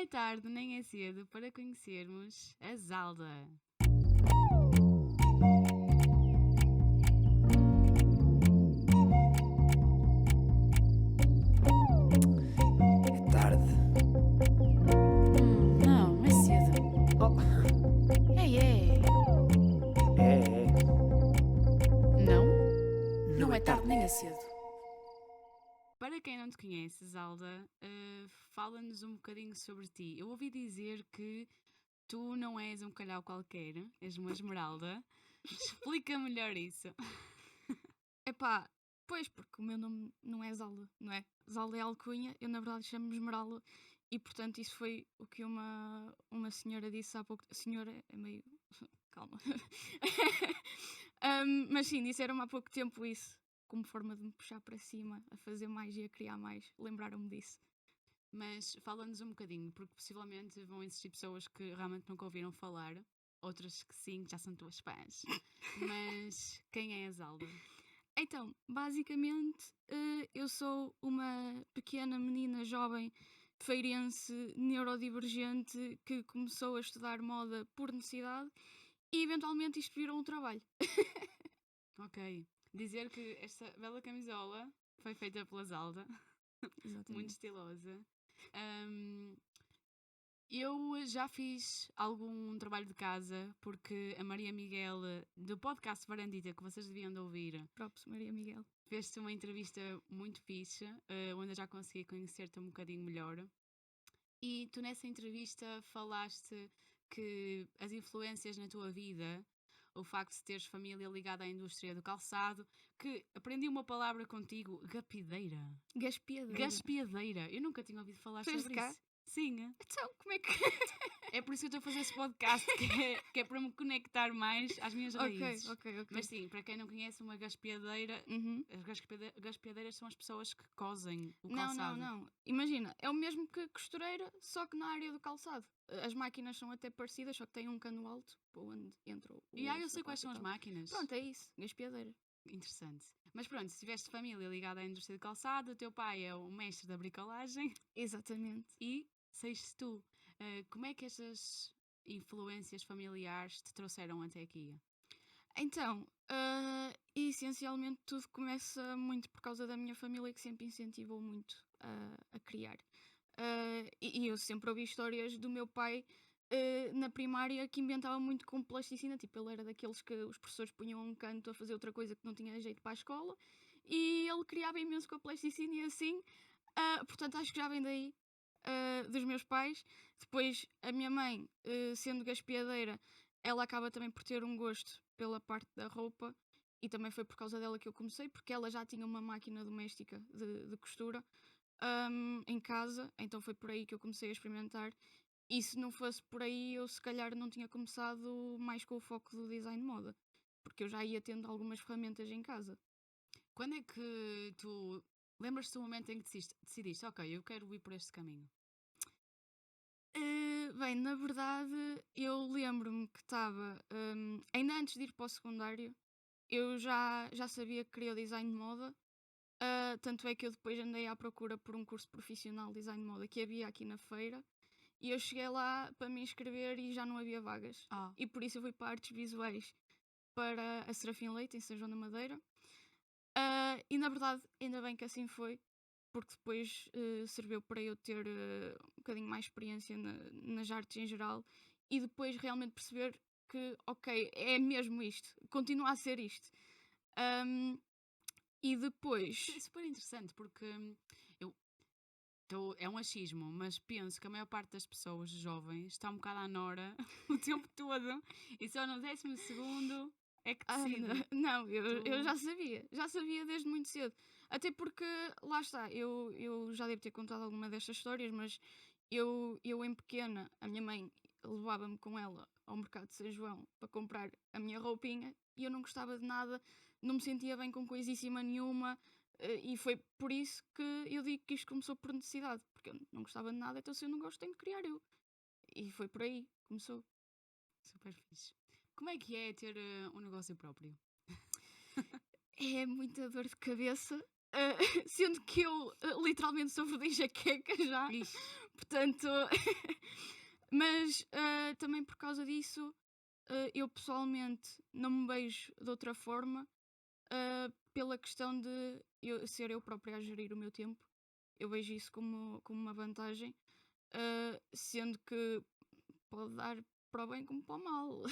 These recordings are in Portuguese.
é tarde nem é cedo para conhecermos a Zalda. É tarde. Não, é cedo. Oh, É. é. Não é tarde nem é cedo. Para quem não te conhece, Zalda, fala-nos um bocadinho sobre ti. Eu ouvi dizer que tu não és um calhau qualquer, és uma esmeralda. Explica melhor isso. Epá, pois, porque o meu nome não é Zalda, não é? Zalda é alcunha, eu na verdade chamo-me Esmeralda e portanto isso foi o que uma senhora disse há pouco. Senhora é meio. Calma. Mas sim, disseram-me há pouco tempo isso, como forma de me puxar para cima, a fazer mais e a criar mais. Lembraram-me disso. Mas fala-nos um bocadinho, porque possivelmente vão existir pessoas que realmente nunca ouviram falar, outras que sim, que já são tuas fãs. Mas quem é a Zalda? Então, basicamente, eu sou uma pequena menina jovem feirense neurodivergente que começou a estudar moda por necessidade e eventualmente isto virou um trabalho. Ok. Dizer que esta bela camisola foi feita pela Zalda, muito Exatamente. estilosa. Eu já fiz algum trabalho de casa porque a Maria Miguel do podcast Varandita, que vocês deviam de ouvir, Props, Maria Miguel. fez-te uma entrevista muito fixe, onde eu já consegui conhecer-te um bocadinho melhor. E tu nessa entrevista falaste que as influências na tua vida, o facto de teres família ligada à indústria do calçado, que aprendi uma palavra contigo, gapideira. Gaspiadeira. Gaspiadeira. Eu nunca tinha ouvido falar Fez sobre cá? isso. Sim. Então, como é que. É por isso que eu estou a fazer esse podcast, que é para me conectar mais às minhas raízes. Ok. Mas sim, para quem não conhece uma gaspiadeira, Uhum. as gaspiadeiras são as pessoas que cosem o Não, calçado. não. Imagina, é o mesmo que costureira, só que na área do calçado. As máquinas são até parecidas, só que têm um cano alto para onde entra o. E aí eu osso, sei a quais são as corda e tal. máquinas. Pronto, é isso. Gaspiadeira. Interessante. Mas pronto, se tiveste família ligada à indústria de calçado, o teu pai é o mestre da bricolagem Exatamente. e seis tu. Como é que estas influências familiares te trouxeram até aqui? Então, essencialmente tudo começa muito por causa da minha família que sempre incentivou muito a criar. E eu sempre ouvi histórias do meu pai na primária que inventava muito com plasticina. Tipo, ele era daqueles que os professores punham a um canto a fazer outra coisa que não tinha jeito para a escola e ele criava imenso com a plasticina e assim. Portanto, acho que já vem daí. Dos meus pais. Depois, a minha mãe, sendo gaspiadeira, ela acaba também por ter um gosto pela parte da roupa e também foi por causa dela que eu comecei, porque ela já tinha uma máquina doméstica de costura em casa, então foi por aí que eu comecei a experimentar. E se não fosse por aí, eu se calhar não tinha começado mais com o foco do design de moda, porque eu já ia tendo algumas ferramentas em casa. Quando é que tu lembras-te do momento em que decidiste, ok, eu quero ir por este caminho? Bem, na verdade, eu lembro-me que estava, ainda antes de ir para o secundário, eu já sabia que queria design de moda, tanto é que eu depois andei à procura por um curso profissional de design de moda que havia aqui na feira, e eu cheguei lá para me inscrever e já não havia vagas. E por isso eu fui para artes visuais para a Serafim Leite, em São João da Madeira. E na verdade, ainda bem que assim foi, porque depois serviu para eu ter um bocadinho mais experiência nas artes em geral e depois realmente perceber que, ok, é mesmo isto, continua a ser isto. E depois. Isso é super interessante porque é um achismo, mas penso que a maior parte das pessoas jovens está um bocado à nora o tempo todo e só no 12º é que decide. Não, eu já sabia desde muito cedo. Até porque, lá está, eu já devo ter contado alguma destas histórias, mas eu em pequena, a minha mãe levava-me com ela ao mercado de São João para comprar a minha roupinha e eu não gostava de nada, não me sentia bem com coisíssima nenhuma. E foi por isso que eu digo que isto começou por necessidade, porque eu não gostava de nada, então se eu não gosto tenho de criar eu. E foi por aí que começou. Super fixe. Como é que é ter um negócio próprio? É muita dor de cabeça, sendo que eu literalmente sofro de enxaqueca já, Ixi. Portanto, mas também por causa disso, eu pessoalmente não me vejo de outra forma, pela questão de ser eu própria a gerir o meu tempo. Eu vejo isso como uma vantagem, sendo que pode dar para o bem como para o mal.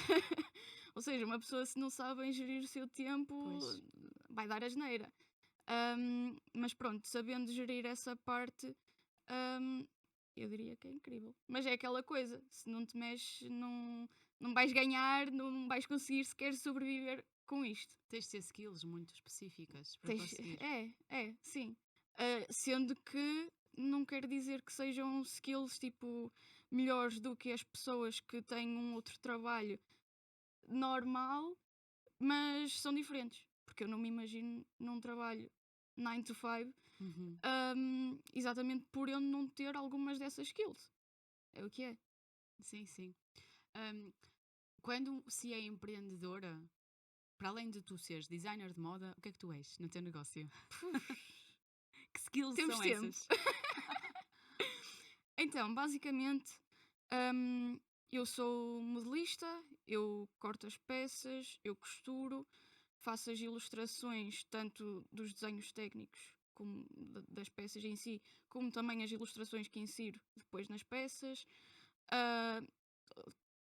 Ou seja, uma pessoa se não sabe gerir o seu tempo Pois. vai dar asneira. Mas pronto, sabendo gerir essa parte, hum, eu diria que é incrível. Mas é aquela coisa, se não te mexes, não vais ganhar, não vais conseguir sequer sobreviver com isto. Tens de ter skills muito específicas para Tens- conseguir. sim. Sendo que não quer dizer que sejam skills tipo melhores do que as pessoas que têm um outro trabalho normal, mas são diferentes. Porque eu não me imagino num trabalho 9 to 5, Uhum. exatamente por eu não ter algumas dessas skills. É o que é. Sim, sim. Ahm, quando se é empreendedora, para além de tu seres designer de moda, o que é que tu és no teu negócio? Que skills Temos são tempo. essas? Então, basicamente, eu sou modelista, eu corto as peças, eu costuro, faço as ilustrações, tanto dos desenhos técnicos como das peças em si, como também as ilustrações que insiro depois nas peças. Ah,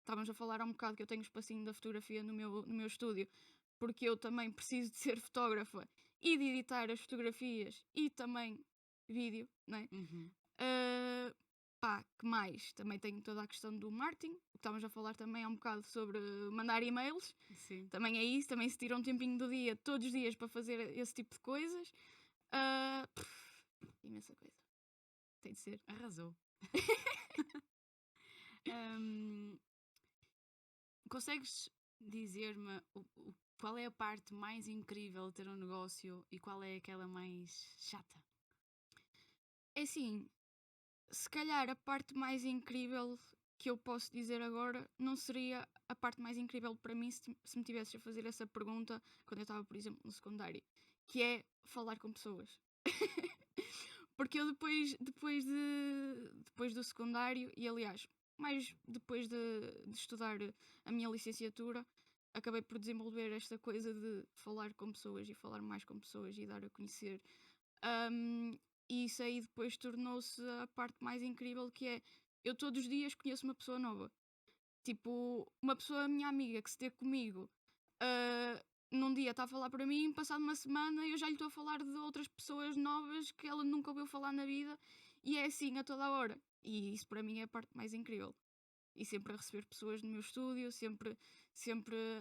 Estávamos a falar há um bocado que eu tenho o espacinho da fotografia no meu estúdio, porque eu também preciso de ser fotógrafa e de editar as fotografias e também vídeo, né? Uhum. Pá, que mais? Também tenho toda a questão do marketing, o que estávamos a falar também há um bocado sobre mandar e-mails. Sim. Também é isso, também se tira um tempinho do dia, todos os dias, para fazer esse tipo de coisas. Imensa coisa. Tem de ser. Arrasou. Ahm, consegues dizer-me qual é a parte mais incrível de ter um negócio e qual é aquela mais chata? É assim, se calhar a parte mais incrível que eu posso dizer agora não seria a parte mais incrível para mim se me tivesses a fazer essa pergunta quando eu estava, por exemplo, no secundário, que é falar com pessoas. Porque eu depois do secundário, e aliás, mais depois de estudar a minha licenciatura, acabei por desenvolver esta coisa de falar com pessoas e falar mais com pessoas e dar a conhecer. Um, e isso aí depois tornou-se a parte mais incrível, que é eu todos os dias conheço uma pessoa nova. Tipo, uma pessoa minha amiga que se teve comigo, ah, num dia está a falar para mim, passado uma semana eu já lhe estou a falar de outras pessoas novas que ela nunca ouviu falar na vida, e é assim a toda a hora. E isso para mim é a parte mais incrível. E sempre a receber pessoas no meu estúdio, sempre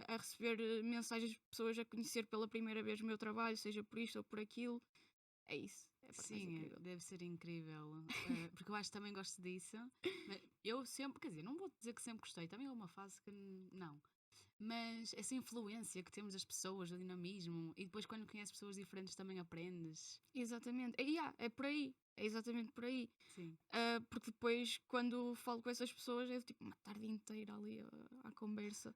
a receber mensagens de pessoas a conhecer pela primeira vez o meu trabalho, seja por isto ou por aquilo. É isso, é a parte mais Sim, incrível. deve ser incrível. Porque eu acho que também gosto disso. Mas eu sempre, quer dizer, não vou dizer que sempre gostei, também houve uma fase que não. Mas essa influência que temos das pessoas, o dinamismo, e depois quando conheces pessoas diferentes também aprendes. Exatamente. É por aí. É exatamente por aí. Sim. Porque depois, quando falo com essas pessoas, é tipo uma tarde inteira ali à conversa.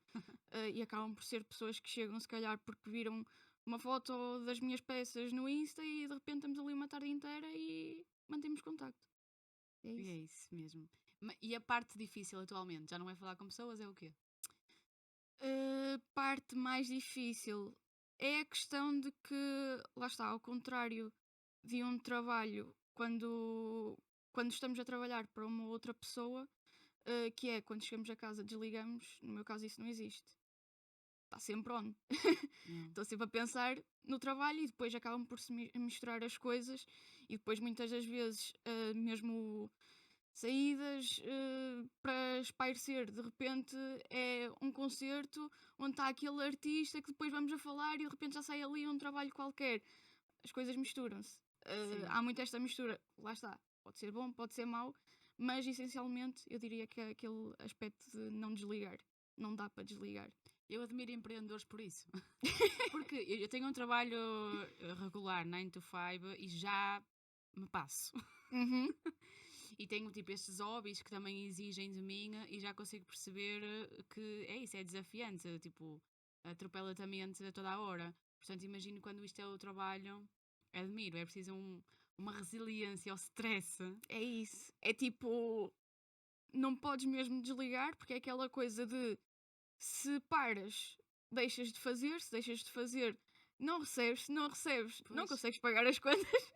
E acabam por ser pessoas que chegam, se calhar, porque viram uma foto das minhas peças no Insta e de repente estamos ali uma tarde inteira e mantemos contacto. É E é isso. isso mesmo. E a parte difícil atualmente, já não é falar com pessoas, é o quê? Parte mais difícil é a questão de que, lá está, ao contrário de um trabalho, quando estamos a trabalhar para uma outra pessoa, que é quando chegamos a casa desligamos, no meu caso isso não existe. Está sempre on. Não. Estou sempre a pensar no trabalho e depois acabam por se misturar as coisas e depois muitas das vezes mesmo saídas para espairecer. De repente é um concerto onde está aquele artista que depois vamos a falar e de repente já sai ali um trabalho qualquer. As coisas misturam-se. Sim. Há muito esta mistura. Lá está. Pode ser bom, pode ser mau, mas essencialmente eu diria que é aquele aspecto de não desligar. Não dá para desligar. Eu admiro empreendedores por isso. Porque eu tenho um trabalho regular, 9 to 5, e já me passo. Uhum. E tenho tipo estes hobbies que também exigem de mim e já consigo perceber que é isso, é desafiante, tipo, atropela-te a mente a toda a hora. Portanto, imagino quando isto é o trabalho, admiro, é preciso uma resiliência ao stress. É isso. É tipo, não podes mesmo desligar, porque é aquela coisa de se paras, deixas de fazer, se deixas de fazer, não recebes, se não recebes, não Pois. consegues pagar as contas.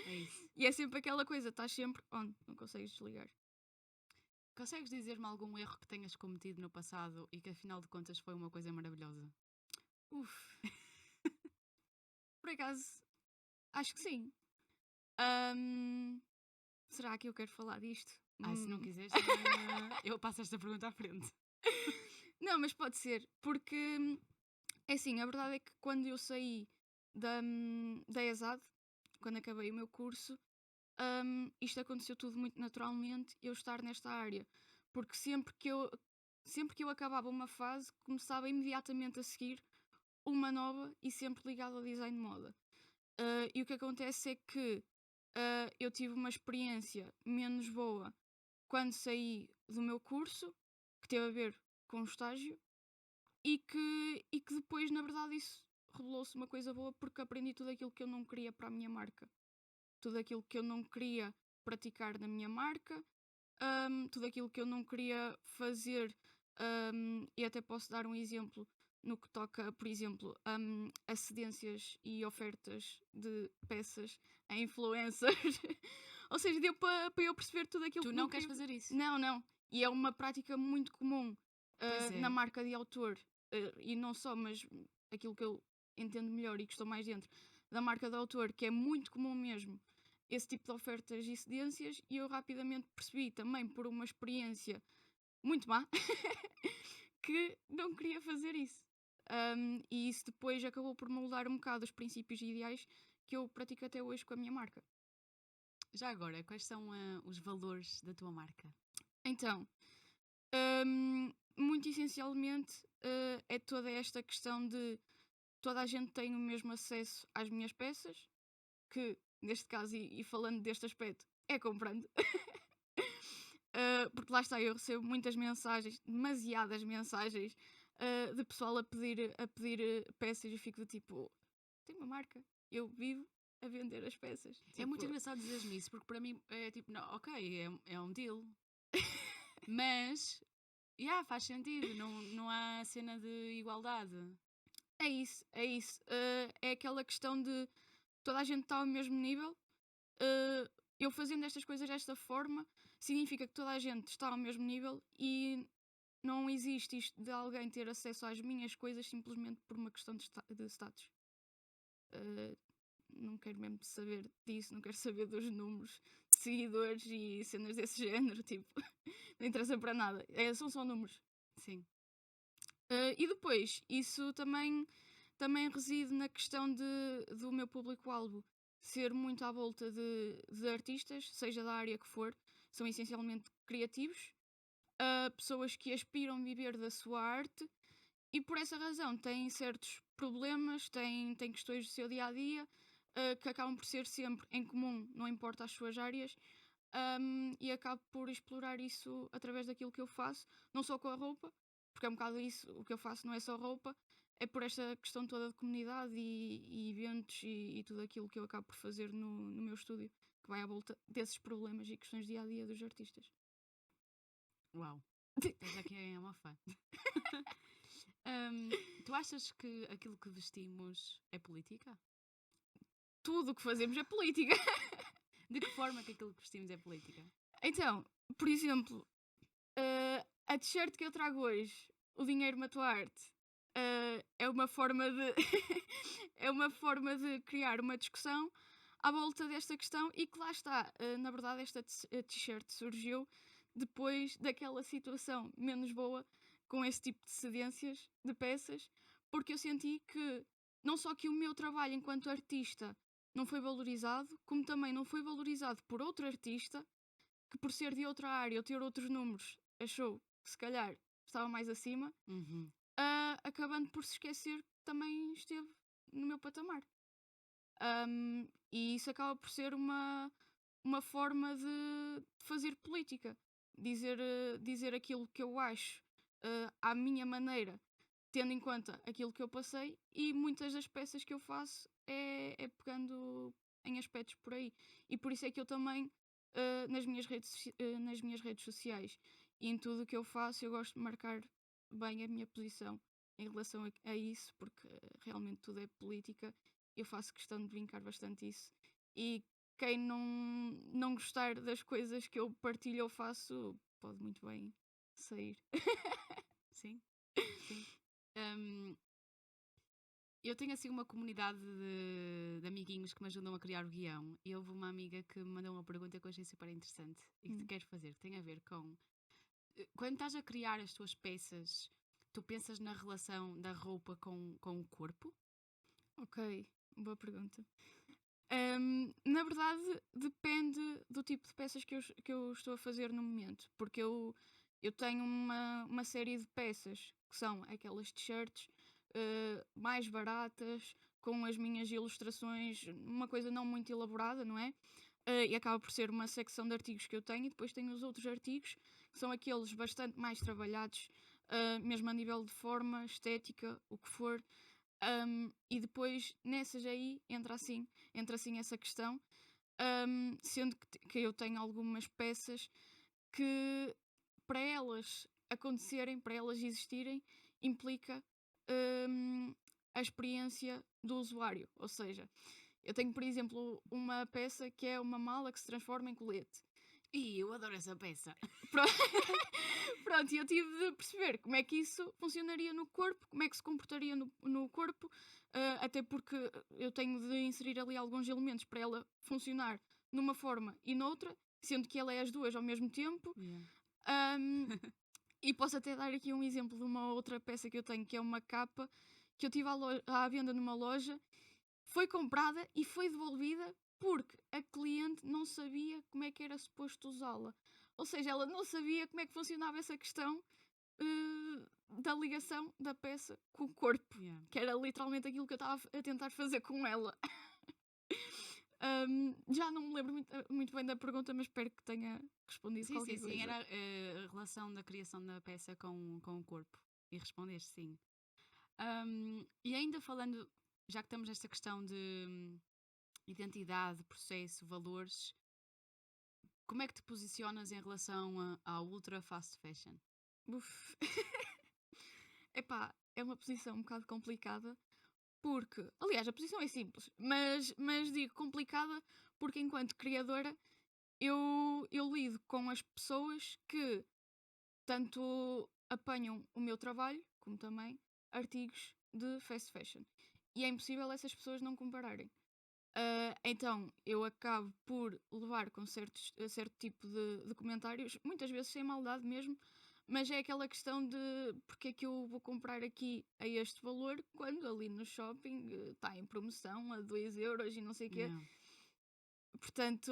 É isso. E é sempre aquela coisa, estás sempre on, não consegues desligar. Consegues dizer-me algum erro que tenhas cometido no passado e que afinal de contas foi uma coisa maravilhosa? Uf. Por acaso, acho que sim. Ahm, será que eu quero falar disto? Ai, se não Hum, quiseres, também, eu passo esta pergunta à frente. Não, mas pode ser, porque é assim, a verdade é que quando eu saí da ESAD, quando acabei o meu curso, isto aconteceu tudo muito naturalmente, eu estar nesta área, porque sempre que eu acabava uma fase, começava imediatamente a seguir uma nova e sempre ligada ao design de moda. E o que acontece é que eu tive uma experiência menos boa quando saí do meu curso, que teve a ver com o estágio, e que depois, na verdade, isso revelou-se uma coisa boa porque aprendi tudo aquilo que eu não queria para a minha marca. Tudo aquilo que eu não queria praticar na minha marca, tudo aquilo que eu não queria fazer, e até posso dar um exemplo no que toca, por exemplo, a cedências e ofertas de peças a influencers. Ou seja, deu para eu perceber tudo aquilo Tu que não não queres queria. fazer isso? Não, não. E é uma prática muito comum Pois é. na marca de autor. E não só, mas aquilo que eu entendo melhor e que estou mais dentro da marca de autor, que é muito comum mesmo esse tipo de ofertas e cedências, e eu rapidamente percebi também por uma experiência muito má que não queria fazer isso. E isso depois acabou por moldar um bocado os princípios e ideais que eu pratico até hoje com a minha marca. Já agora, quais são os valores da tua marca? Então, muito essencialmente, é toda esta questão de toda a gente tem o mesmo acesso às minhas peças, que neste caso, e falando deste aspecto, é comprando. Porque lá está, eu recebo muitas mensagens, demasiadas mensagens, de pessoal a pedir peças e fico do tipo, tenho uma marca, eu vivo a vender as peças. É muito Tipo, engraçado dizeres-me isso, porque para mim é tipo, não, ok, é um deal. Mas, faz sentido, não há cena de igualdade. é isso, é isso. É aquela questão de toda a gente está ao mesmo nível. Eu fazendo estas coisas desta forma significa que toda a gente está ao mesmo nível e não existe isto de alguém ter acesso às minhas coisas simplesmente por uma questão de status. Uh, não quero mesmo saber disso, não quero saber dos números de seguidores e cenas desse género, tipo, não interessa para nada. São só números. Sim. E depois, isso também reside na questão do meu público-alvo ser muito à volta de artistas, seja da área que for, são essencialmente criativos, pessoas que aspiram a viver da sua arte e por essa razão têm certos problemas, têm questões do seu dia a dia que acabam por ser sempre em comum, não importa as suas áreas, e acabo por explorar isso através daquilo que eu faço, não só com a roupa, porque é um bocado isso, o que eu faço não é só roupa, é por esta questão toda de comunidade e eventos e tudo aquilo que eu acabo por fazer no meu estúdio, que vai à volta desses problemas e questões dia a dia dos artistas. Uau. Estás aqui é uma fã. Tu achas que aquilo que vestimos é política? Tudo o que fazemos é política. De que forma que aquilo que vestimos é política? Então, por exemplo, a t-shirt que eu trago hoje, o dinheiro mata a arte, é uma forma de é uma forma de criar uma discussão à volta desta questão e que lá está. Na verdade, esta t-shirt surgiu depois daquela situação menos boa com esse tipo de cedências de peças, porque eu senti que não só que o meu trabalho enquanto artista não foi valorizado, como também não foi valorizado por outro artista que por ser de outra área ou ter outros números achou que se calhar estava mais acima, Uhum. acabando por se esquecer que também esteve no meu patamar. E isso acaba por ser uma forma de fazer política. Dizer aquilo que eu acho à minha maneira, tendo em conta aquilo que eu passei, e muitas das peças que eu faço é pegando em aspectos por aí. E por isso é que eu também, nas minhas redes sociais e em tudo o que eu faço, eu gosto de marcar bem a minha posição em relação a isso, porque realmente tudo é política. Eu faço questão de brincar bastante isso. E quem não gostar das coisas que eu partilho ou faço, pode muito bem sair. Sim, sim. Hum, eu tenho assim uma comunidade de amiguinhos que me ajudam a criar o guião. E houve uma amiga que me mandou uma pergunta que eu achei super interessante e que te quero fazer. Tem a ver com quando estás a criar as tuas peças, tu pensas na relação da roupa com o corpo? Ok, boa pergunta. Na verdade, depende do tipo de peças que eu estou a fazer no momento, porque eu tenho uma série de peças que são aquelas t-shirts mais baratas, com as minhas ilustrações, uma coisa não muito elaborada, não é? E acaba por ser uma secção de artigos que eu tenho, e depois tenho os outros artigos, que são aqueles bastante mais trabalhados, mesmo a nível de forma, estética, o que for. E depois nessas aí entra assim essa questão, sendo que eu tenho algumas peças que para elas acontecerem, para elas existirem, implica a experiência do usuário. Ou seja, eu tenho, por exemplo, uma peça que é uma mala que se transforma em colete. E eu adoro essa peça. Pronto, e eu tive de perceber como é que isso funcionaria no corpo, como é que se comportaria no corpo, até porque eu tenho de inserir ali alguns elementos para ela funcionar numa forma e noutra, sendo que ela é as duas ao mesmo tempo. Yeah. Ahm, e posso até dar aqui um exemplo de uma outra peça que eu tenho, que é uma capa que eu tive à venda numa loja, foi comprada e foi devolvida porque a cliente não sabia como é que era suposto usá-la. Ou seja, ela não sabia como é que funcionava essa questão da ligação da peça com o corpo, Yeah. que era literalmente aquilo que eu estava a tentar fazer com ela. Já não me lembro muito bem da pergunta, mas espero que tenha respondido Sim, qualquer sim, sim. coisa. Era a relação da criação da peça com o corpo. E respondeste sim. E ainda falando, já que estamos nesta questão de identidade, processo, valores, como é que te posicionas em relação à ultra fast fashion? Uf. Epá, é uma posição um bocado complicada, porque, aliás, a posição é simples, mas digo complicada porque enquanto criadora eu lido com as pessoas que tanto apanham o meu trabalho, como também artigos de fast fashion. E é impossível essas pessoas não compararem. Então eu acabo por levar com certo tipo de comentários, muitas vezes sem maldade mesmo, mas é aquela questão de porque é que eu vou comprar aqui a este valor quando ali no shopping está em promoção a 2 € e não sei o quê. Yeah. Portanto,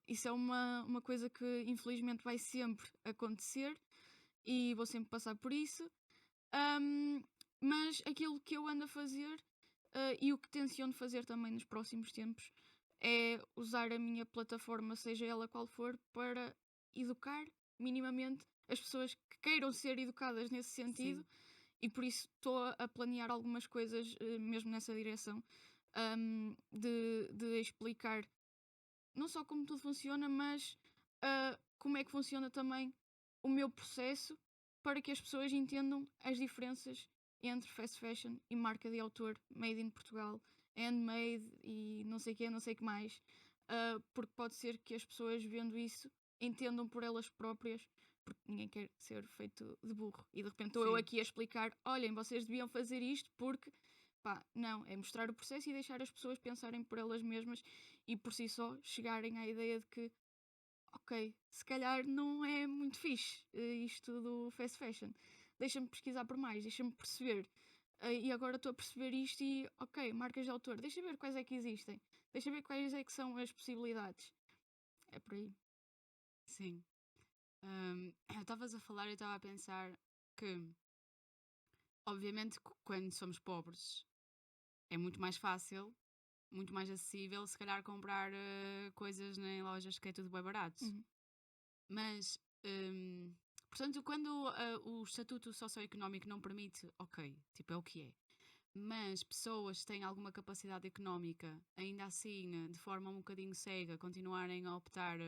isso é uma coisa que infelizmente vai sempre acontecer e vou sempre passar por isso. Ahm, mas aquilo que eu ando a fazer e o que tenciono fazer também nos próximos tempos é usar a minha plataforma, seja ela qual for, para educar minimamente as pessoas que queiram ser educadas nesse sentido. Sim. E por isso estou a planear algumas coisas mesmo nessa direção, de explicar não só como tudo funciona, mas como é que funciona também o meu processo para que as pessoas entendam as diferenças entre fast fashion e marca de autor, made in Portugal, handmade e não sei o que, não sei o que mais. Porque pode ser que as pessoas vendo isso entendam por elas próprias, porque ninguém quer ser feito de burro. E de repente estou eu Sim. aqui a explicar: olhem, vocês deviam fazer isto porque. Pá, não, é mostrar o processo e deixar as pessoas pensarem por elas mesmas e por si só chegarem à ideia de que, ok, se calhar não é muito fixe isto do fast fashion. Deixa-me pesquisar por mais, deixa-me perceber. E agora estou a perceber isto e, ok, marcas de autor, deixa ver quais é que existem, deixa ver quais é que são as possibilidades. É por aí. Sim. Estavas a falar e eu estava a pensar que, obviamente, quando somos pobres é muito mais fácil, muito mais acessível, se calhar comprar coisas em lojas que é tudo bem barato. Uhum. Mas, portanto, quando o estatuto socioeconómico não permite, ok, tipo, é o que é. mas pessoas que têm alguma capacidade económica, ainda assim, de forma um bocadinho cega, continuarem a optar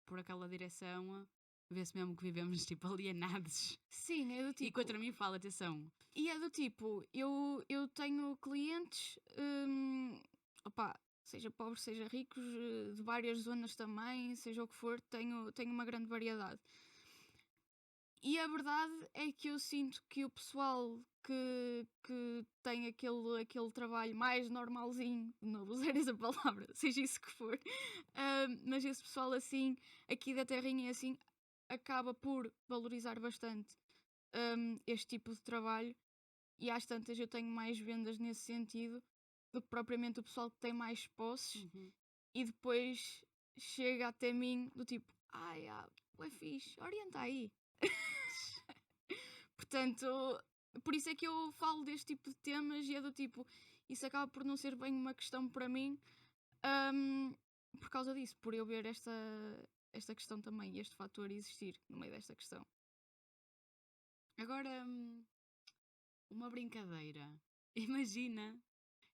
por aquela direção, vê-se mesmo que vivemos tipo alienados. Sim, é do E tipo. contra mim fala, atenção. E é do tipo, eu tenho clientes, opá, seja pobres, seja ricos, de várias zonas também, seja o que for, tenho uma grande variedade. E a verdade é que eu sinto que o pessoal que tem aquele trabalho mais normalzinho, não vou usar essa palavra, seja isso que for, mas esse pessoal assim, aqui da terrinha assim, acaba por valorizar bastante este tipo de trabalho e às tantas eu tenho mais vendas nesse sentido do que propriamente o pessoal que tem mais posses e depois chega até mim do tipo, é fixe, orienta aí. Portanto, por isso é que eu falo deste tipo de temas e é do tipo, isso acaba por não ser bem uma questão para mim, por causa disso, por eu ver esta questão também, este fator existir no meio desta questão. Agora, uma brincadeira. Imagina,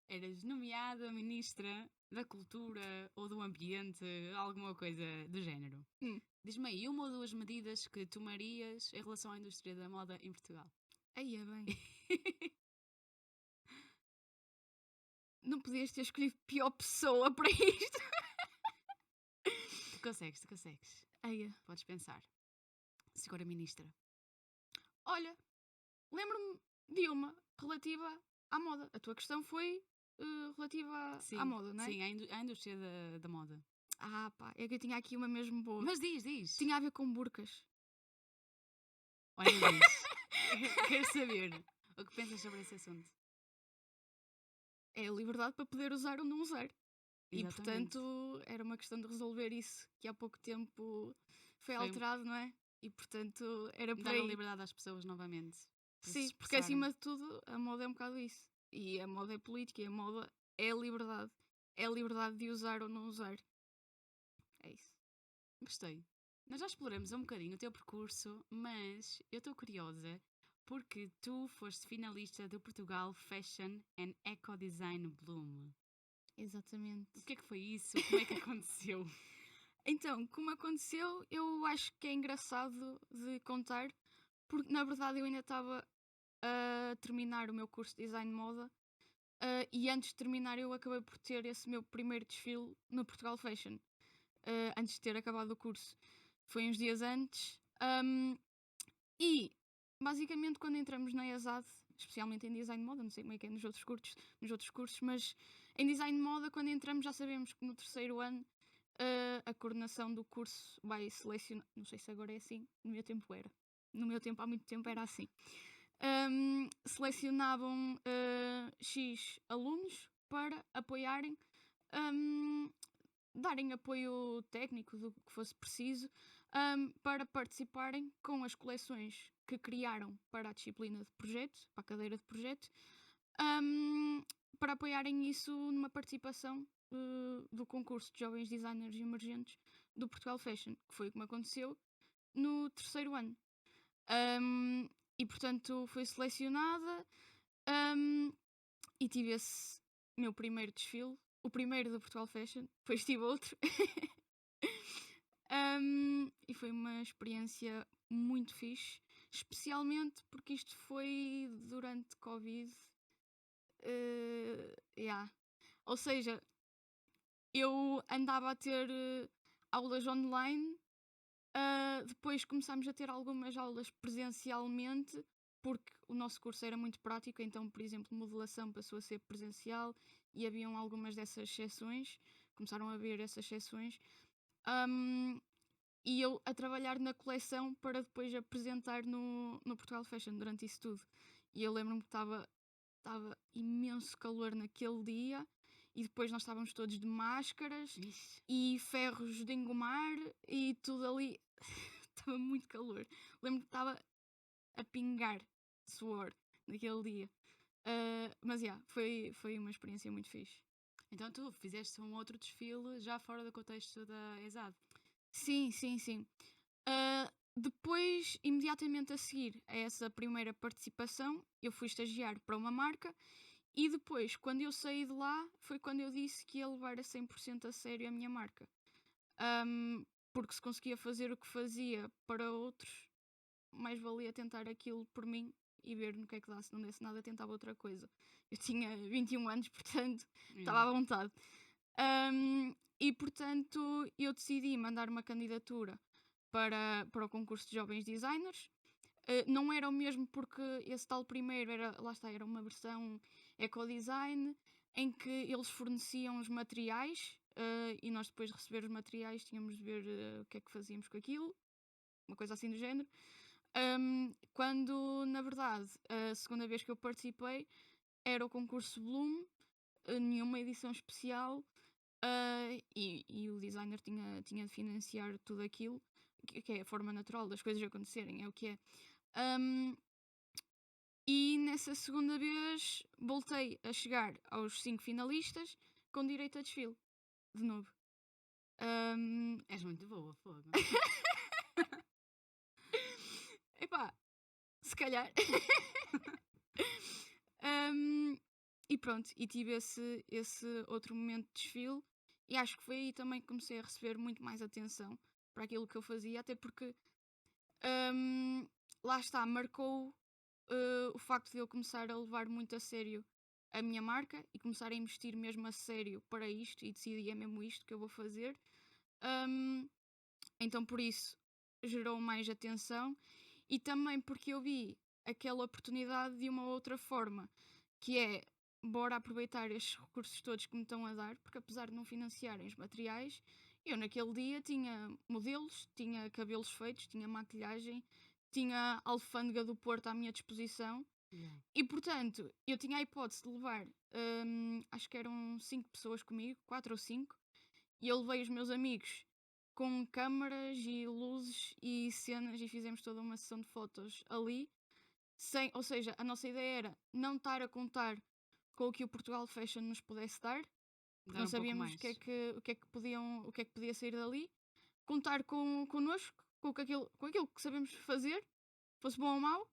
eras nomeada Ministra da Cultura ou do Ambiente, alguma coisa do género. Diz-me aí uma ou duas medidas que tomarias em relação à indústria da moda em Portugal. Aí é bem. Não podias ter escolhido pior pessoa para isto. Tu consegues. Eia. Podes pensar. Senhora Ministra. Olha, lembro-me de uma relativa à moda. A tua questão foi relativa à moda, não é? Sim, à indústria da moda. Pá, é que eu tinha aqui uma mesmo boa. Mas diz. Tinha a ver com burcas. Olha, diz. Quero saber o que pensas sobre esse assunto. É a liberdade para poder usar ou não usar. Exatamente. E portanto era uma questão de resolver isso que há pouco tempo foi alterado, não é? E portanto era por dar aí. a liberdade às pessoas novamente. Sim, porque acima de tudo a moda é um bocado isso. E a moda é política e a moda é a liberdade. É a liberdade de usar ou não usar. É isso. Gostei. Nós já exploramos um bocadinho o teu percurso, mas eu estou curiosa porque tu foste finalista do Portugal Fashion and Eco Design Bloom. Exatamente. O que é que foi isso? Como é que aconteceu? Então, como aconteceu, eu acho que é engraçado de contar, porque na verdade eu ainda estava a terminar o meu curso de design de moda e antes de terminar eu acabei por ter esse meu primeiro desfile no Portugal Fashion, antes de ter acabado o curso. Foi uns dias antes e basicamente quando entramos na ESAD, especialmente em design de moda, não sei como é que é nos outros cursos, mas em design de moda quando entramos já sabemos que no terceiro ano a coordenação do curso vai selecionar, não sei se agora é assim, no meu tempo era. No meu tempo, há muito tempo, era assim. Selecionavam X alunos para apoiarem, darem apoio técnico do que fosse preciso, para participarem com as coleções que criaram para a disciplina de projeto, para a cadeira de projeto, para apoiarem isso numa participação do concurso de jovens designers emergentes do Portugal Fashion, que foi como aconteceu no terceiro ano. E portanto fui selecionada e tive esse meu primeiro desfile, o primeiro do Portugal Fashion, depois tive outro. E foi uma experiência muito fixe, especialmente porque isto foi durante Covid. Ou seja, eu andava a ter aulas online, depois começámos a ter algumas aulas presencialmente, porque o nosso curso era muito prático, então, por exemplo, modelação passou a ser presencial e haviam algumas dessas sessões, começaram a haver essas sessões, e eu a trabalhar na coleção para depois apresentar no Portugal Fashion durante isso tudo. E eu lembro-me que estava imenso calor naquele dia e depois nós estávamos todos de máscaras e ferros de engomar e tudo ali. Estava muito calor. Lembro que estava a pingar suor naquele dia. Mas foi uma experiência muito fixe. Então tu fizeste um outro desfile já fora do contexto da ESAD? Sim. Depois, imediatamente a seguir a essa primeira participação, eu fui estagiar para uma marca E depois, quando eu saí de lá, foi quando eu disse que ia levar a 100% a sério a minha marca. Porque se conseguia fazer o que fazia para outros, mais valia tentar aquilo por mim e ver no que é que dá. Se não desse nada, tentava outra coisa. Eu tinha 21 anos, portanto, estava à Yeah. vontade. E portanto, eu decidi mandar uma candidatura para o concurso de jovens designers. Não era o mesmo porque esse tal primeiro lá está, era uma versão eco-design em que eles forneciam os materiais e nós depois de receber os materiais tínhamos de ver o que é que fazíamos com aquilo, uma coisa assim do género. Quando na verdade a segunda vez que eu participei era o concurso Bloom, nenhuma edição especial, e o designer tinha de financiar tudo aquilo, que é a forma natural das coisas acontecerem, é o que é. E nessa segunda vez voltei a chegar aos 5 finalistas com direito a desfile, de novo. És muito boa, fogo. Epá, se calhar. E pronto, e tive esse outro momento de desfile, e acho que foi aí também que comecei a receber muito mais atenção para aquilo que eu fazia, até porque lá está, marcou o facto de eu começar a levar muito a sério a minha marca e começar a investir mesmo a sério para isto e decidi é mesmo isto que eu vou fazer. Então por isso gerou mais atenção e também porque eu vi aquela oportunidade de uma outra forma, que é bora aproveitar estes recursos todos que me estão a dar, porque apesar de não financiarem os materiais, eu naquele dia tinha modelos, tinha cabelos feitos, tinha maquilhagem, tinha a alfândega do Porto à minha disposição. Yeah. E portanto, eu tinha a hipótese de levar, acho que eram 5 pessoas comigo, 4 ou 5, e eu levei os meus amigos com câmaras e luzes e cenas e fizemos toda uma sessão de fotos ali. Ou seja, a nossa ideia era não estar a contar com o que o Portugal Fashion nos pudesse dar, porque Dar não um pouco sabíamos mais. o que é que podia sair dali. Contar connosco, com aquilo que sabemos fazer, fosse bom ou mau.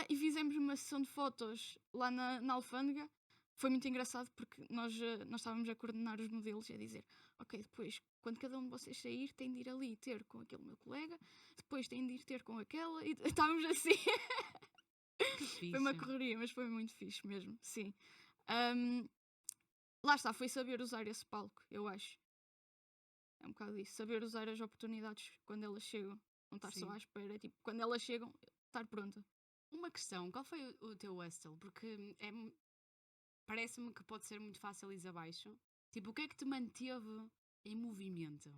E fizemos uma sessão de fotos lá na alfândega. Foi muito engraçado porque nós estávamos a coordenar os modelos e a dizer: ok, depois, quando cada um de vocês sair, tem de ir ali ter com aquele meu colega, depois tem de ir ter com aquela, e estávamos assim. Que fixe. Foi uma correria, mas foi muito fixe mesmo, sim. Lá está, foi saber usar esse palco, eu acho. É um bocado isso, saber usar as oportunidades quando elas chegam. Não estar só Sim. à espera, tipo, quando elas chegam, estar pronta. Uma questão, qual foi o teu hustle? Porque parece-me que pode ser muito fácil ir abaixo. Tipo, o que é que te manteve em movimento?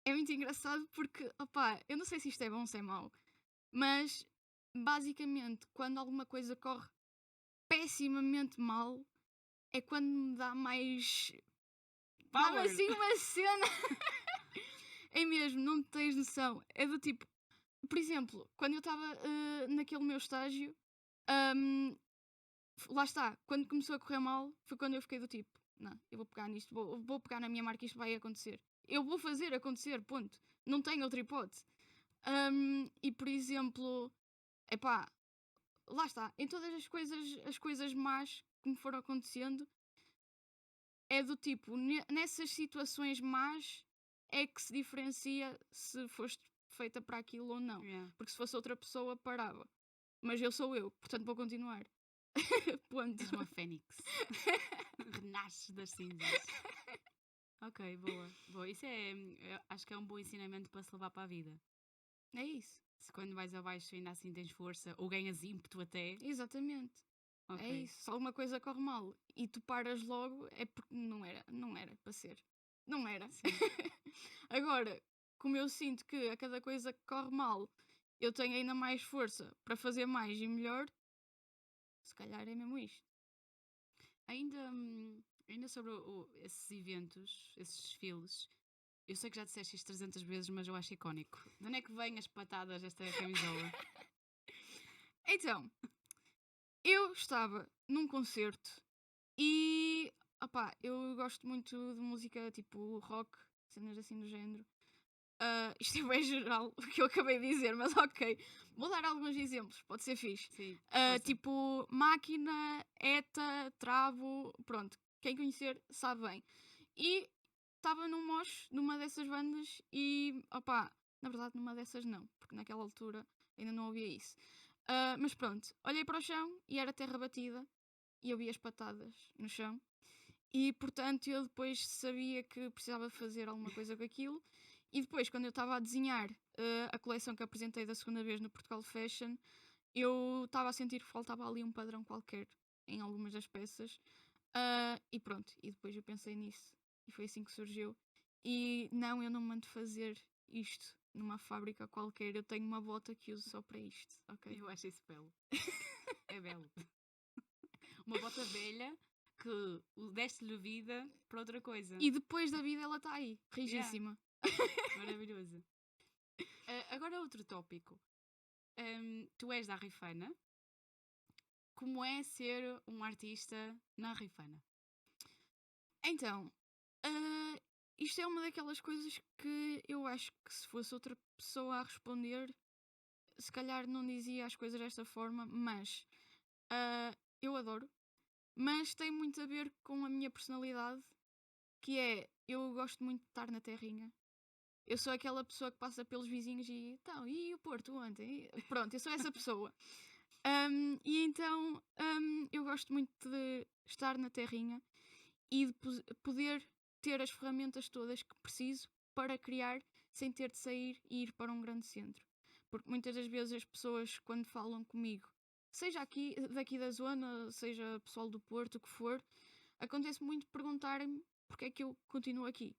É muito engraçado porque, opá, eu não sei se isto é bom ou se é mau, mas basicamente quando alguma coisa corre pessimamente mal é quando me dá mais. Dá-me Power! assim uma cena. É mesmo, não tens noção. É do tipo, por exemplo, quando eu estava naquele meu estágio, lá está, quando começou a correr mal, foi quando eu fiquei do tipo, não, eu vou pegar nisto, vou pegar na minha marca, isto vai acontecer. Eu vou fazer acontecer, ponto. Não tenho outra hipótese. E por exemplo, epá, lá está, em todas as coisas más que me foram acontecendo, é do tipo, nessas situações más é que se diferencia se foste feita para aquilo ou não. Yeah. Porque se fosse outra pessoa, parava. Mas eu sou eu, portanto vou continuar. Ponto. És uma fênix. Renasces das cinzas. Ok, boa. Isso acho que é um bom ensinamento para se levar para a vida. É isso. Se quando vais abaixo ainda assim tens força, ou ganhas ímpeto até. Exatamente. Ok. É isso. Se alguma coisa corre mal e tu paras logo, é porque não era para ser. Não era. Sim. Agora, como eu sinto que a cada coisa que corre mal eu tenho ainda mais força para fazer mais e melhor, se calhar é mesmo isto. Ainda sobre esses eventos, esses desfiles, eu sei que já disseste isto 300 vezes, mas eu acho icónico. De onde é que vêm as patadas desta camisola? Então, eu estava num concerto e eu gosto muito de música tipo rock, cenas assim do género. Isto é bem geral o que eu acabei de dizer, mas ok. Vou dar alguns exemplos, pode ser fixe. Sim, força. Tipo, Máquina, ETA, Travo, pronto. Quem conhecer sabe bem. E estava num mosh numa dessas bandas e, opá, na verdade numa dessas não, porque naquela altura ainda não ouvia isso. Mas pronto, olhei para o chão e era terra batida e eu vi as patadas no chão. E portanto eu depois sabia que precisava de fazer alguma coisa com aquilo. E depois, quando eu estava a desenhar a coleção que apresentei da segunda vez no Portugal Fashion, eu estava a sentir que faltava ali um padrão qualquer em algumas das peças. E pronto, e depois eu pensei nisso. E foi assim que surgiu. E não, eu não mando fazer isto numa fábrica qualquer. Eu tenho uma bota que uso só para isto, ok? Eu acho isso belo. É belo. Uma bota velha que deste-lhe vida para outra coisa. E depois da vida ela está aí, rigíssima. Maravilhoso. Agora outro tópico. Tu és da Rifana. Como é ser um artista na Rifana? Então, isto é uma daquelas coisas que eu acho que se fosse outra pessoa a responder, se calhar não dizia as coisas desta forma, mas eu adoro. Mas tem muito a ver com a minha personalidade, que é, eu gosto muito de estar na terrinha. Eu sou aquela pessoa que passa pelos vizinhos e então, e o Porto ontem? Pronto, eu sou essa pessoa. E então eu gosto muito de estar na terrinha e de poder ter as ferramentas todas que preciso para criar sem ter de sair e ir para um grande centro. Porque muitas das vezes as pessoas, quando falam comigo, seja aqui, daqui da zona, seja pessoal do Porto, o que for, acontece muito perguntarem-me porque é que eu continuo aqui.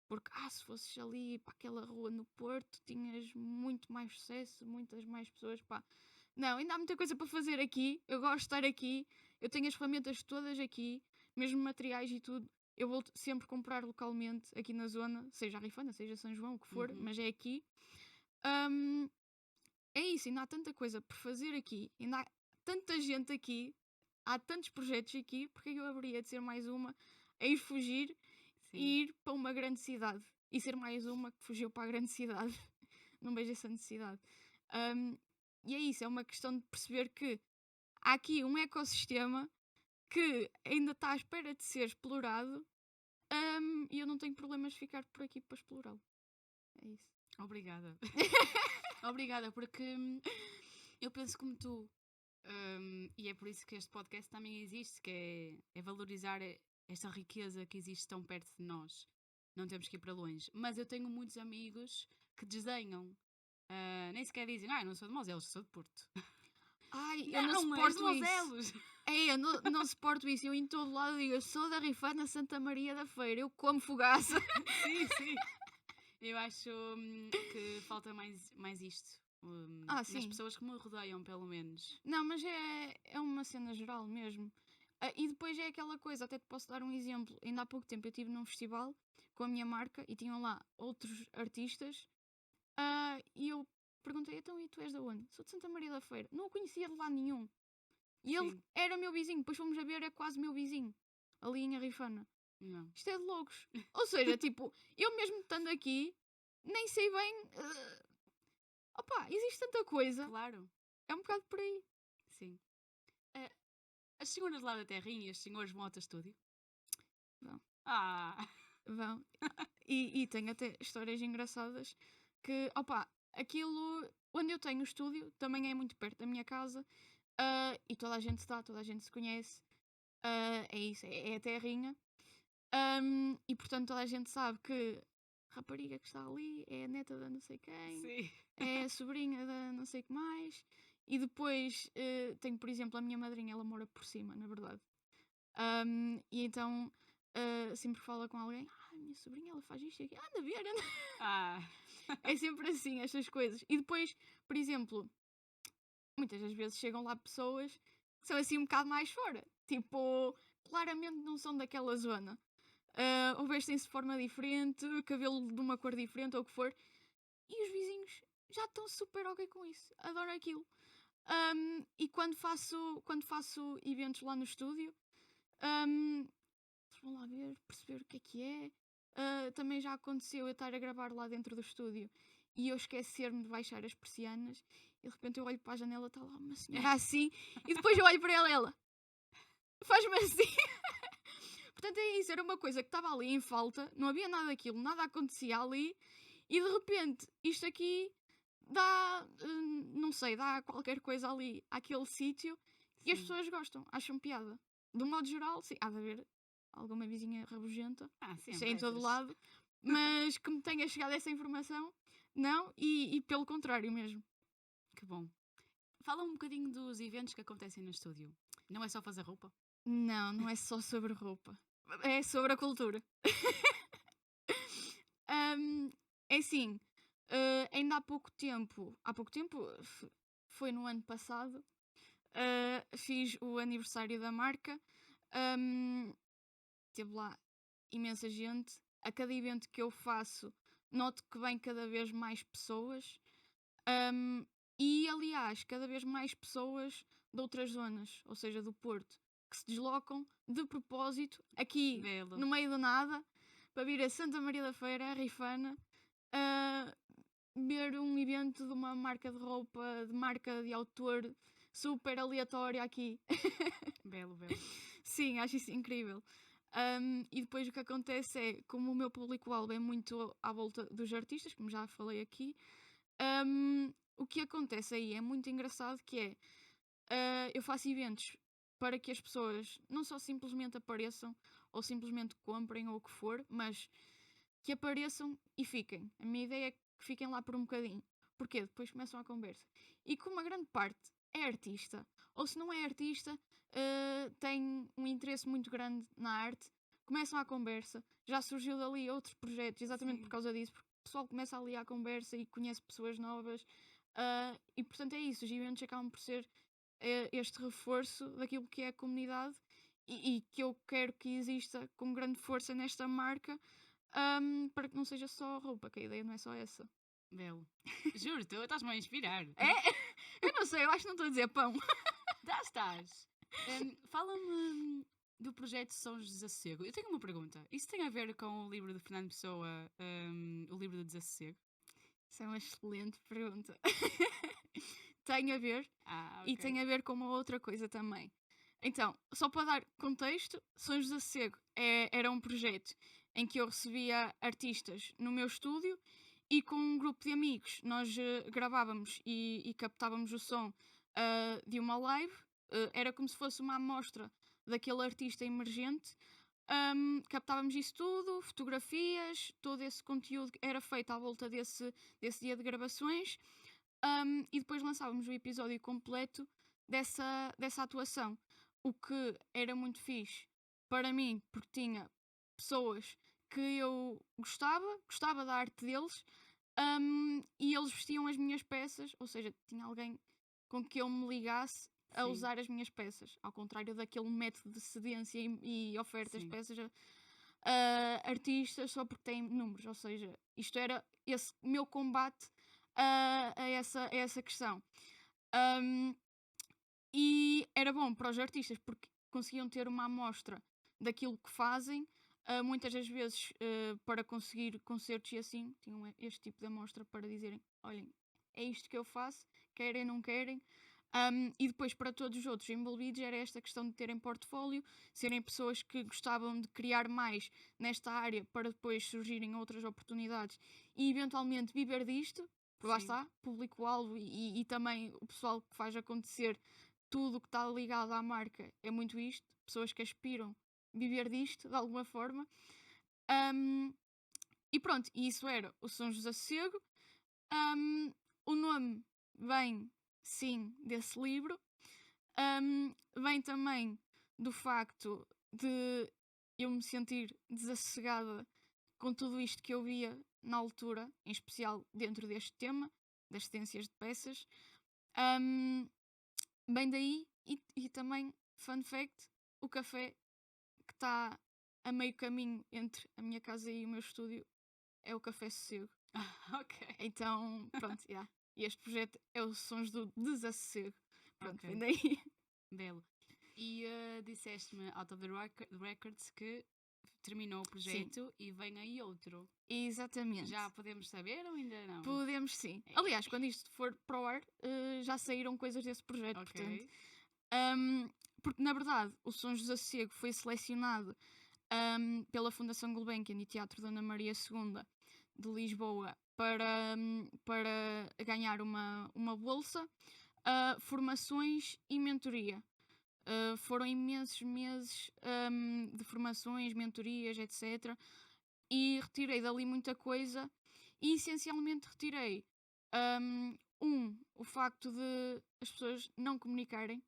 Porque, se fosses ali para aquela rua no Porto, tinhas muito mais sucesso, muitas mais pessoas, pá. Não, ainda há muita coisa para fazer aqui, eu gosto de estar aqui, eu tenho as ferramentas todas aqui, mesmo materiais e tudo, eu vou sempre comprar localmente aqui na zona, seja a Rifana, seja São João, o que for, mas é aqui. É isso, ainda há tanta coisa por fazer aqui, ainda há tanta gente aqui, há tantos projetos aqui, porque é que eu haveria de ser mais uma a ir fugir e ir para uma grande cidade e ser mais uma que fugiu para a grande cidade? Não vejo essa necessidade. E é isso, é uma questão de perceber que há aqui um ecossistema que ainda está à espera de ser explorado e eu não tenho problemas de ficar por aqui para explorá-lo. É isso. Obrigada. Obrigada, porque eu penso como tu. E é por isso que este podcast também existe, que é valorizar esta riqueza que existe tão perto de nós. Não temos que ir para longe. Mas eu tenho muitos amigos que desdenham. Nem sequer dizem, eu não sou de Moselos, sou de Porto. Eu não suporto Moselos. isso. Eu não suporto isso. Eu em todo lado digo, eu sou da Rifana Santa Maria da Feira, eu como fogaça. Sim. Eu acho que falta mais isto. Sim. Nas pessoas que me rodeiam, pelo menos. Não, mas é uma cena geral mesmo. E depois é aquela coisa, até te posso dar um exemplo. Ainda há pouco tempo eu estive num festival com a minha marca e tinham lá outros artistas e eu perguntei, então, e tu és de onde? Sou de Santa Maria da Feira. Não o conhecia de lá nenhum. E ele era meu vizinho, depois fomos a ver, é quase meu vizinho, ali em Arrifana. Não. Isto é de loucos. Ou seja, tipo, eu mesmo estando aqui, nem sei bem... existe tanta coisa. Claro. É um bocado por aí. Sim. As senhoras lá da terrinha e os senhores vão ao teu estúdio? Vão. Vão. E tenho até histórias engraçadas que, aquilo onde eu tenho o estúdio também é muito perto da minha casa e toda a gente está, toda a gente se conhece. É isso, é a terrinha. E portanto toda a gente sabe que a rapariga que está ali é a neta da não sei quem, Sim. é a sobrinha da não sei que mais. E depois tenho, por exemplo, a minha madrinha, ela mora por cima, na verdade. E então sempre fala com alguém, a minha sobrinha ela faz isto e aquilo, anda a ver, anda. É sempre assim, estas coisas. E depois, por exemplo, muitas das vezes chegam lá pessoas que são assim um bocado mais fora. Tipo, claramente não são daquela zona. Ou vestem-se de forma diferente, cabelo de uma cor diferente, ou o que for. E os vizinhos já estão super ok com isso. Adoro aquilo. E quando faço eventos lá no estúdio, eles vão lá ver, perceber o que é. também já aconteceu eu estar a gravar lá dentro do estúdio e eu esquecer-me de baixar as persianas e de repente eu olho para a janela, está lá uma senhora assim e depois eu olho para ela faz-me assim. Portanto é isso, era uma coisa que estava ali em falta, não havia nada daquilo, nada acontecia ali e de repente isto aqui dá, não sei, dá qualquer coisa ali àquele sítio e as Sim. pessoas gostam, acham piada. De um modo geral, sim, há de haver alguma vizinha rabugenta, isso Sempre é em todo essas. lado, mas que me tenha chegado essa informação, não, e pelo contrário mesmo. Que bom. Fala um bocadinho dos eventos que acontecem no estúdio. Não é só fazer roupa? Não, não é só sobre roupa, é sobre a cultura. É assim, ainda há pouco tempo, foi no ano passado, fiz o aniversário da marca, hum, teve lá imensa gente. A cada evento que eu faço, noto que vem cada vez mais pessoas. E aliás, cada vez mais pessoas de outras zonas, ou seja, do Porto, que se deslocam de propósito aqui Belo. no meio do nada para vir a Santa Maria da Feira, a Rifana, a ver um evento de uma marca de roupa, de marca de autor super aleatória aqui. Belo, belo. Sim, acho isso incrível. E depois o que acontece é, como o meu público-alvo é muito à volta dos artistas, como já falei aqui, o que acontece aí é muito engraçado, que é, eu faço eventos para que as pessoas não só simplesmente apareçam, ou simplesmente comprem, ou o que for, mas que apareçam e fiquem. A minha ideia é que fiquem lá por um bocadinho. Porquê? Depois começam a conversa. E como uma grande parte é artista, ou se não é artista, tem um interesse muito grande na arte, começam a conversa. Já surgiu dali outros projetos, exatamente Sim. por causa disso, porque o pessoal começa ali à conversa e conhece pessoas novas. E portanto é isso, os eventos acabam por ser este reforço daquilo que é a comunidade e que eu quero que exista com grande força nesta marca, para que não seja só roupa, que a ideia não é só essa. Belo. Juro, tu estás-me a inspirar. É? Eu não sei, eu acho que não estou a dizer pão. Já estás. Fala-me do projeto Sons de Desassossego. Eu tenho uma pergunta. Isso tem a ver com o livro de Fernando Pessoa, o livro do Desassossego? Isso é uma excelente pergunta. Tem a ver, Ok. e tem a ver com uma outra coisa também. Então, só para dar contexto, Sons de Desassossego era um projeto em que eu recebia artistas no meu estúdio e com um grupo de amigos nós gravávamos e captávamos o som de uma live. Era como se fosse uma amostra daquele artista emergente. Captávamos isso tudo, fotografias, todo esse conteúdo era feito à volta desse dia de gravações. E depois lançávamos o episódio completo dessa atuação. O que era muito fixe para mim, porque tinha pessoas que eu gostava da arte deles, e eles vestiam as minhas peças, ou seja, tinha alguém com que eu me ligasse a Sim. usar as minhas peças, ao contrário daquele método de cedência e oferta das Sim. peças a artistas só porque têm números, ou seja, isto era esse meu combate a essa questão. E era bom para os artistas porque conseguiam ter uma amostra daquilo que fazem. Muitas das vezes, para conseguir concertos e assim, tinham este tipo de amostra para dizerem: olhem, é isto que eu faço, querem, não querem. E depois, para todos os outros envolvidos, era esta questão de terem portfólio, serem pessoas que gostavam de criar mais nesta área para depois surgirem outras oportunidades e eventualmente viver disto. Lá Sim. está, público-alvo e também o pessoal que faz acontecer tudo o que está ligado à marca é muito isto, pessoas que aspiram viver disto de alguma forma. E pronto, e isso era o Sons de Desassossego. O nome vem, sim, desse livro. Vem também do facto de eu me sentir desassossegada com tudo isto que eu via na altura, em especial dentro deste tema, das cedências de peças. Bem daí, e também, fun fact, o café que está a meio caminho entre a minha casa e o meu estúdio é o Café Sossego. Ok. Então, pronto, yeah. E este projeto é os Sons do Desassossego. Pronto, Ok. vem daí. Belo. E disseste-me, out of the records, que terminou o projeto e vem aí outro. Exatamente. Já podemos saber ou ainda não? Podemos sim. É. Aliás, quando isto for para o ar, já saíram coisas desse projeto, Ok. portanto. Porque, na verdade, o Sons do Desassossego foi selecionado pela Fundação Gulbenkian e Teatro Dona Maria II de Lisboa para ganhar uma bolsa, formações e mentoria. Foram imensos meses de formações, mentorias, etc. E retirei dali muita coisa e essencialmente retirei o facto de as pessoas não comunicarem,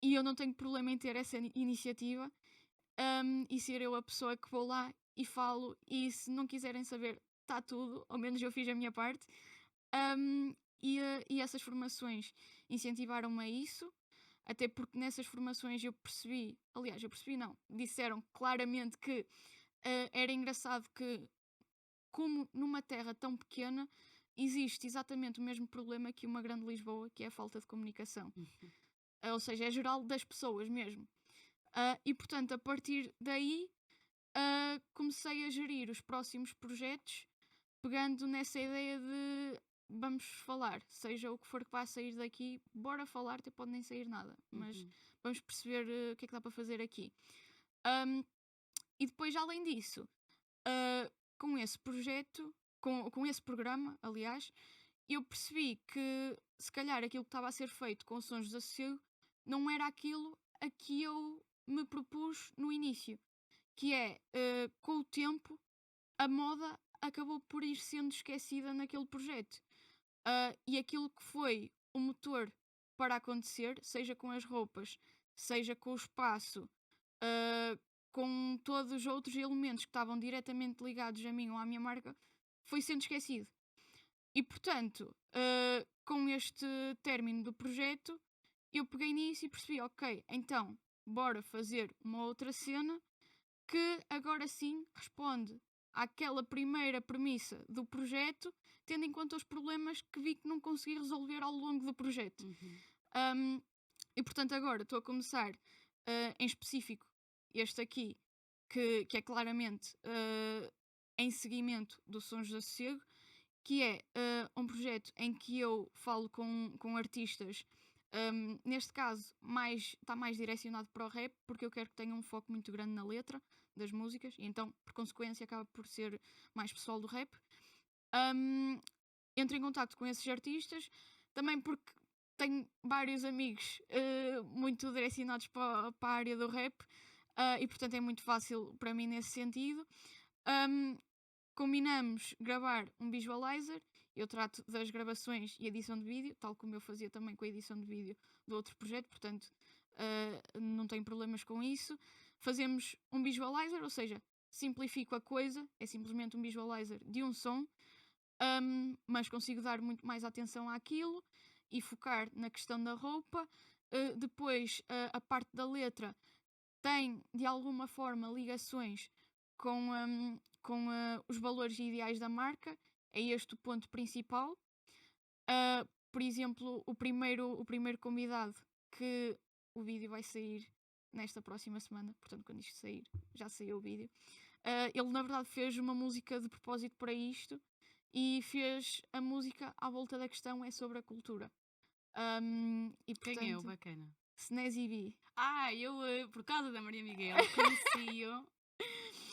e eu não tenho problema em ter essa iniciativa e ser eu a pessoa que vou lá e falo, e se não quiserem saber, está tudo, ao menos eu fiz a minha parte. E essas formações incentivaram-me a isso, até porque nessas formações eu percebi não, disseram claramente que era engraçado que, como numa terra tão pequena, existe exatamente o mesmo problema que uma grande Lisboa, que é a falta de comunicação. Ou seja, é geral das pessoas mesmo. E portanto, a partir daí, comecei a gerir os próximos projetos, pegando nessa ideia de vamos falar, seja o que for que vá sair daqui, bora falar, até pode nem sair nada, mas vamos perceber o que é que dá para fazer aqui. E depois, além disso, com esse projeto, com esse programa, aliás, eu percebi que se calhar aquilo que estava a ser feito com Sons do Desassossego não era aquilo a que eu me propus no início, que é, com o tempo, a moda acabou por ir sendo esquecida naquele projeto. E aquilo que foi o motor para acontecer, seja com as roupas, seja com o espaço, com todos os outros elementos que estavam diretamente ligados a mim ou à minha marca, foi sendo esquecido. E portanto, com este término do projeto, eu peguei nisso e percebi, ok, então bora fazer uma outra cena que agora sim responde àquela primeira premissa do projeto, tendo em conta os problemas que vi que não consegui resolver ao longo do projeto. E portanto agora estou a começar, em específico, este aqui, que é claramente em seguimento do Sons do Desassossego, que é um projeto em que eu falo com artistas, neste caso está mais direcionado para o rap, porque eu quero que tenha um foco muito grande na letra das músicas, e então, por consequência, acaba por ser mais pessoal do rap. Entro em contacto com esses artistas, também porque tenho vários amigos muito direcionados para a área do rap, e portanto é muito fácil para mim nesse sentido. Combinamos gravar um visualizer, eu trato das gravações e edição de vídeo, tal como eu fazia também com a edição de vídeo do outro projeto, portanto não tenho problemas com isso. Fazemos um visualizer, ou seja, simplifico a coisa, é simplesmente um visualizer de um som, mas consigo dar muito mais atenção àquilo e focar na questão da roupa. Depois, a parte da letra tem, de alguma forma, ligações com os valores e ideais da marca. É este o ponto principal. Por exemplo, o primeiro convidado, que o vídeo vai sair nesta próxima semana, portanto quando isto sair, já saiu o vídeo. Ele na verdade fez uma música de propósito para isto, e fez a música à volta da questão é sobre a cultura. E portanto, Quem é o bacana? Snazzy B. Eu por causa da Maria Miguel conheci-o.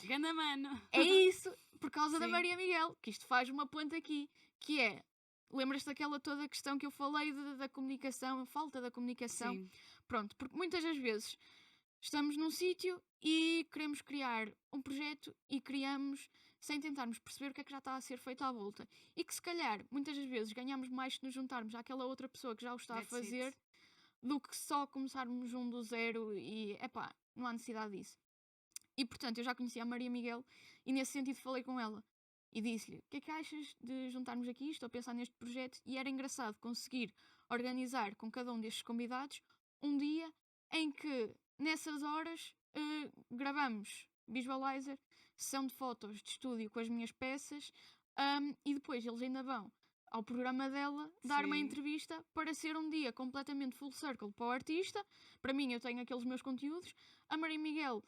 Ganda mano. É isso, por causa da Sim. Maria Miguel, que isto faz uma ponta aqui, que é, lembras-te daquela toda a questão que eu falei da comunicação, a falta da comunicação? Sim. Pronto, porque muitas das vezes estamos num sítio e queremos criar um projeto e criamos sem tentarmos perceber o que é que já está a ser feito à volta. E que se calhar, muitas das vezes, ganhamos mais se nos juntarmos àquela outra pessoa que já o está a That's fazer it. do que só começarmos um do zero e, epá, não há necessidade disso. E portanto, eu já conhecia a Maria Miguel e nesse sentido falei com ela e disse-lhe, o que é que achas de juntarmos aqui? Estou a pensar neste projeto. E era engraçado conseguir organizar com cada um destes convidados um dia em que nessas horas gravamos visualizer, sessão de fotos de estúdio com as minhas peças, e depois eles ainda vão ao programa dela dar uma Sim. entrevista para ser um dia completamente full circle para o artista. Para mim, eu tenho aqueles meus conteúdos. A Maria Miguel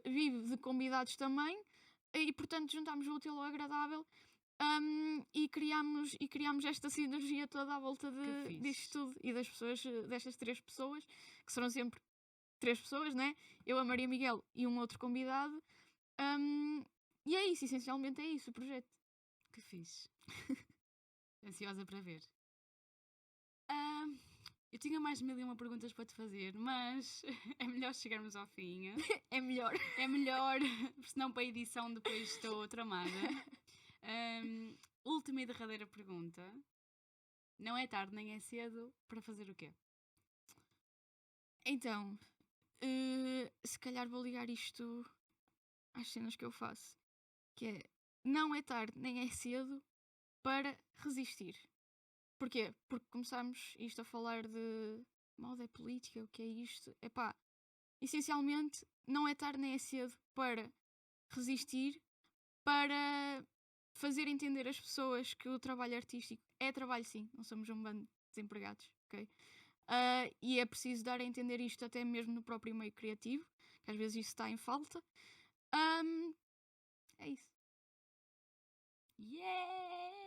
vive de convidados também, e portanto juntámos o útil ao agradável. E criámos esta sinergia toda à volta fixe. disto tudo e das pessoas, destas 3 pessoas, que serão sempre 3 pessoas, né? Eu, a Maria Miguel e um outro convidado. E é isso, essencialmente é isso o projeto. Que fixe. Ansiosa para ver. Ahm, eu tinha mais 1001 perguntas para te fazer, mas é melhor chegarmos ao fim. É melhor. É melhor, senão para a edição depois estou tramada. Última e derradeira pergunta. Não é tarde nem é cedo para fazer o quê? Então, se calhar vou ligar isto às cenas que eu faço. Que é, não é tarde nem é cedo para resistir. Porquê? Porque começámos isto a falar de moda é política, o que é isto? Epá, essencialmente não é tarde nem é cedo para resistir, para fazer entender às pessoas que o trabalho artístico é trabalho sim, não somos um bando de desempregados, ok? E é preciso dar a entender isto até mesmo no próprio meio criativo, que às vezes isso está em falta. É isso. Yeah!